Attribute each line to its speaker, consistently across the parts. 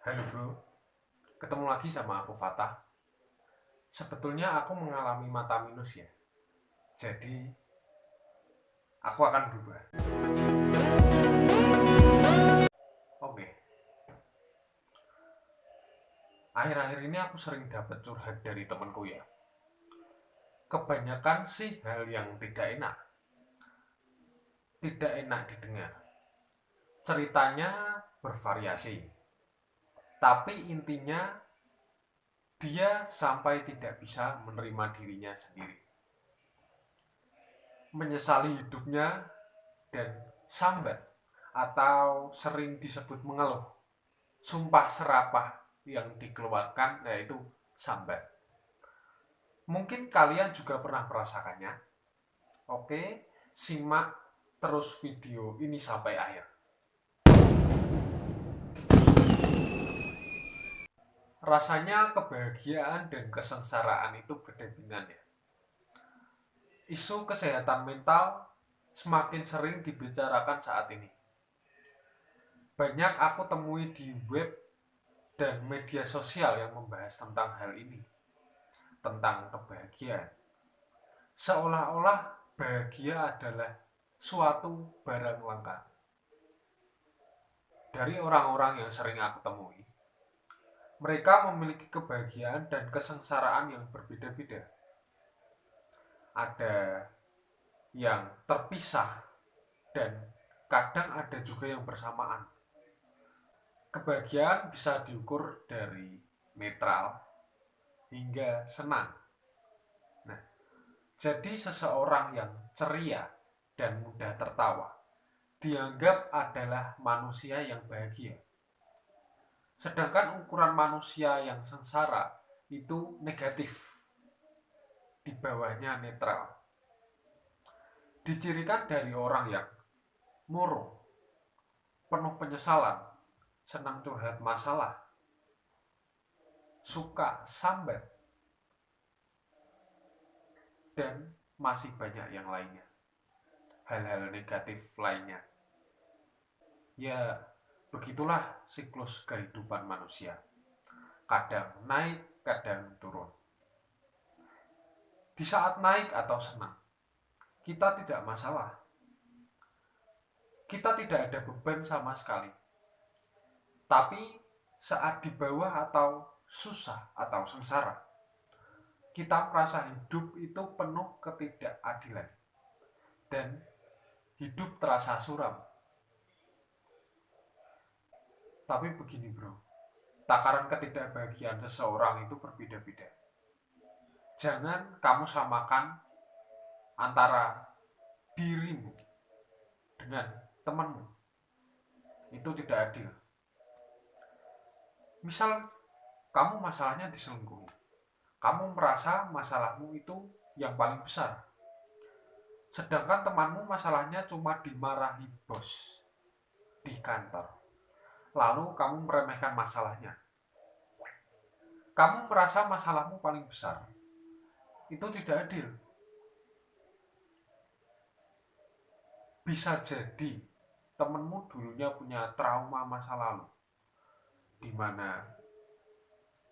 Speaker 1: Halo bro, ketemu lagi sama aku Fatah. Sebetulnya aku mengalami mata minus ya. Jadi aku akan berubah. Oke, akhir-akhir ini aku sering dapat curhat dari temanku ya. Kebanyakan sih hal yang tidak enak didengar. Ceritanya bervariasi, tapi intinya dia sampai tidak bisa menerima dirinya sendiri. Menyesali hidupnya dan sambat atau sering disebut mengeluh. Sumpah serapah yang dikeluarkan yaitu sambat. Mungkin kalian juga pernah merasakannya. Oke, simak terus video ini sampai akhir. Rasanya kebahagiaan dan kesengsaraan itu berdampingan ya. Isu kesehatan mental semakin sering dibicarakan saat ini. Banyak aku temui di web dan media sosial yang membahas tentang hal ini, tentang kebahagiaan. Seolah-olah bahagia adalah suatu barang langka. Dari orang-orang yang sering aku temui, mereka memiliki kebahagiaan dan kesengsaraan yang berbeda-beda. Ada yang terpisah dan kadang ada juga yang bersamaan. Kebahagiaan bisa diukur dari netral hingga senang. Nah, jadi seseorang yang ceria dan mudah tertawa dianggap adalah manusia yang bahagia. Sedangkan ukuran manusia yang sengsara itu negatif, di bawahnya netral. Dicirikan dari orang yang murung, penuh penyesalan, senang curhat masalah, suka sambat, dan masih banyak yang lainnya. Hal-hal negatif lainnya. Ya, begitulah siklus kehidupan manusia. Kadang naik, kadang turun. Di saat naik atau senang, kita tidak masalah. Kita tidak ada beban sama sekali. Tapi saat di bawah atau susah atau sengsara, kita merasa hidup itu penuh ketidakadilan. Dan hidup terasa suram. Tapi begini bro, takaran ketidakbahagiaan seseorang itu berbeda-beda. Jangan kamu samakan antara dirimu dengan temanmu. Itu tidak adil. Misal kamu masalahnya diselingkuhi. Kamu merasa masalahmu itu yang paling besar. Sedangkan temanmu masalahnya cuma dimarahi bos di kantor. Lalu kamu meremehkan masalahnya. Kamu merasa masalahmu paling besar. Itu tidak adil. Bisa jadi temenmu dulunya punya trauma masa lalu, di mana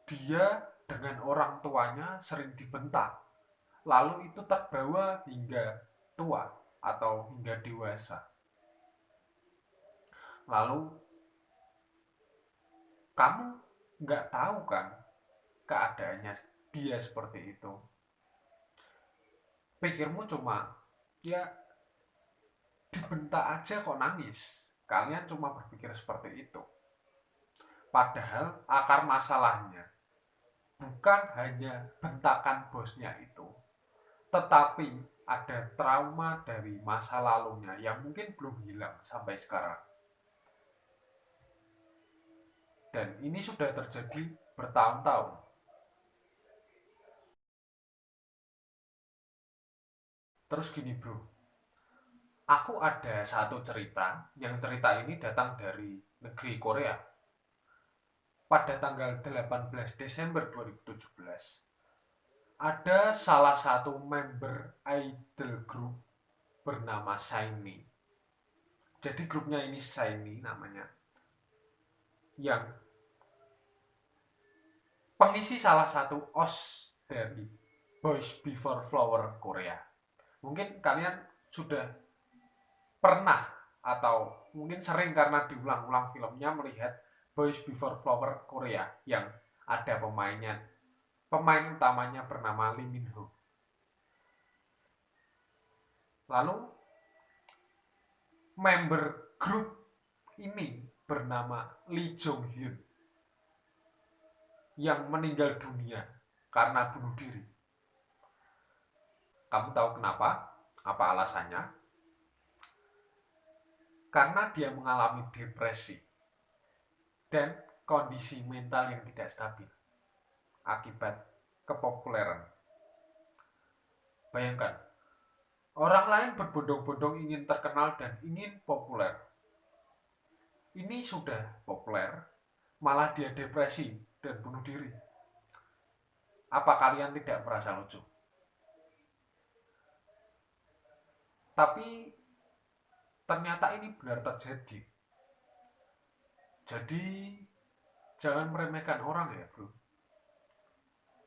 Speaker 1: dia dengan orang tuanya sering dibentak, lalu itu terbawa hingga tua atau hingga dewasa. Lalu kamu nggak tahu kan keadaannya dia seperti itu. Pikirmu cuma ya dibentak aja kok nangis. Kalian cuma berpikir seperti itu. Padahal akar masalahnya bukan hanya bentakan bosnya itu, tetapi ada trauma dari masa lalunya yang mungkin belum hilang sampai sekarang. Dan ini sudah terjadi bertahun-tahun. Terus gini bro, aku ada satu cerita, yang cerita ini datang dari negeri Korea. Pada tanggal 18 Desember 2017, ada salah satu member idol group bernama Shiny. Jadi grupnya ini Shiny namanya. Yang pengisi salah satu OS dari Boys Before Flower Korea. Mungkin kalian sudah pernah atau mungkin sering karena diulang-ulang filmnya melihat Boys Before Flower Korea yang ada pemain utamanya bernama Lee Min Ho. Lalu member grup ini bernama Lee Jong Hyun yang meninggal dunia karena bunuh diri. Kamu tahu kenapa? Apa alasannya? Karena dia mengalami depresi dan kondisi mental yang tidak stabil akibat kepopuleran. Bayangkan, orang lain berbondong-bondong ingin terkenal dan ingin populer. Ini sudah populer, malah dia depresi dan bunuh diri. Apa kalian tidak merasa lucu? Tapi ternyata ini benar terjadi. Jadi jangan meremehkan orang ya bro.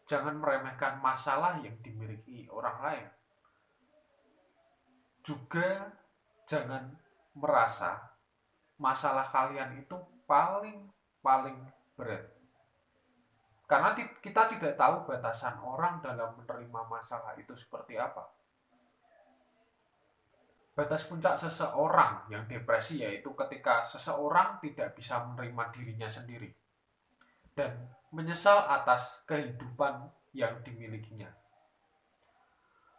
Speaker 1: Jangan meremehkan masalah yang dimiliki orang lain. Juga jangan merasa masalah kalian itu paling berat. Karena kita tidak tahu batasan orang dalam menerima masalah itu seperti apa. Batas puncak seseorang yang depresi yaitu ketika seseorang tidak bisa menerima dirinya sendiri dan menyesal atas kehidupan yang dimilikinya.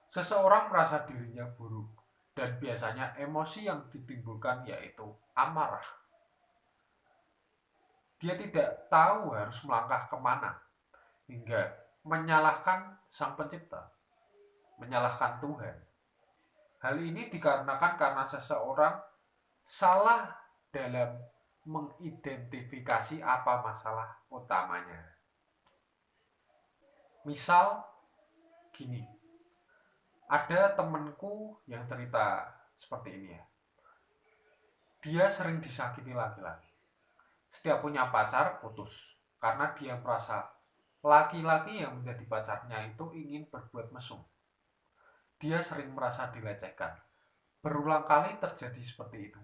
Speaker 1: Seseorang merasa dirinya buruk dan biasanya emosi yang ditimbulkan yaitu amarah. Dia tidak tahu harus melangkah kemana hingga menyalahkan Sang Pencipta, menyalahkan Tuhan. Hal ini dikarenakan karena seseorang salah dalam mengidentifikasi apa masalah utamanya. Misal gini, ada temanku yang cerita seperti ini ya. Dia sering disakiti laki-laki. Setiap punya pacar putus karena dia merasa laki-laki yang menjadi pacarnya itu ingin berbuat mesum. Dia sering merasa dilecehkan. Berulang kali terjadi seperti itu.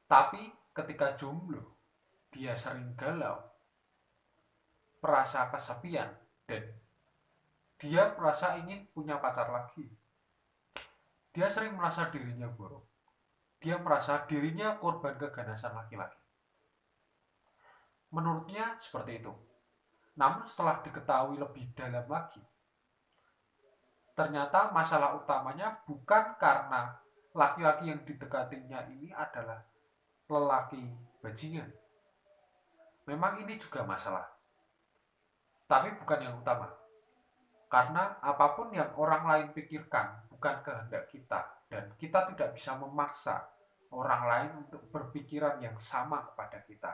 Speaker 1: Tapi ketika jomblo, dia sering galau, merasa kesepian, dan dia merasa ingin punya pacar lagi. Dia sering merasa dirinya buruk. Dia merasa dirinya korban keganasan laki-laki. Menurutnya seperti itu. Namun setelah diketahui lebih dalam lagi, ternyata masalah utamanya bukan karena laki-laki yang didekatinya ini adalah lelaki bajingan. Memang ini juga masalah, tapi bukan yang utama. Karena apapun yang orang lain pikirkan bukan kehendak kita, dan kita tidak bisa memaksa orang lain untuk berpikiran yang sama kepada kita.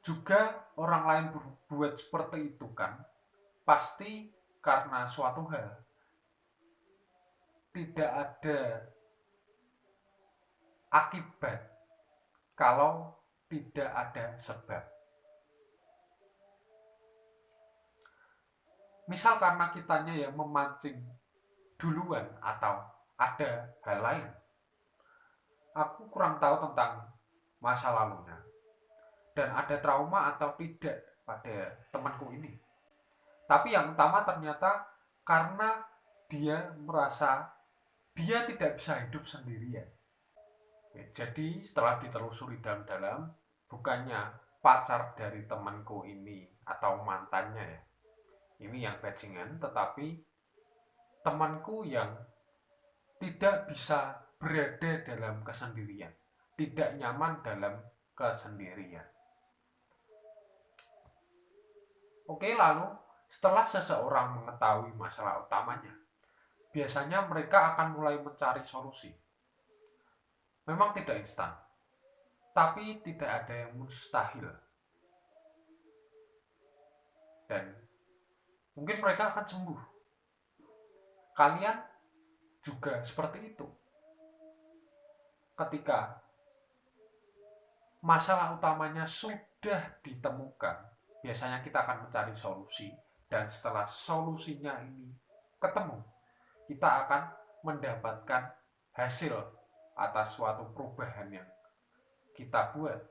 Speaker 1: Juga orang lain berbuat seperti itu kan pasti karena suatu hal. Tidak ada akibat kalau tidak ada sebab. Misal karena kitanya yang memancing duluan atau ada hal lain. Aku kurang tahu tentang masa lalunya dan ada trauma atau tidak pada temanku ini. Tapi yang utama ternyata karena dia merasa dia tidak bisa hidup sendirian. Jadi setelah ditelusuri dalam-dalam, bukannya pacar dari temanku ini atau mantannya ya, ini yang bajingan, tetapi temanku yang tidak bisa berada dalam kesendirian, tidak nyaman dalam kesendirian. Oke, lalu setelah seseorang mengetahui masalah utamanya, biasanya mereka akan mulai mencari solusi. Memang tidak instan, tapi tidak ada yang mustahil. Dan mungkin mereka akan sembuh. Kalian juga seperti itu. Ketika masalah utamanya sudah ditemukan, biasanya kita akan mencari solusi, dan setelah solusinya ini ketemu, kita akan mendapatkan hasil atas suatu perubahan yang kita buat.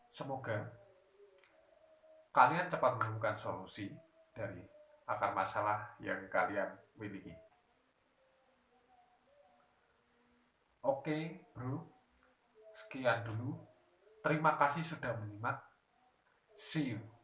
Speaker 1: Semoga kalian cepat menemukan solusi dari akar masalah yang kalian miliki. Oke, bro. Sekian dulu. Terima kasih sudah menyimak. See you.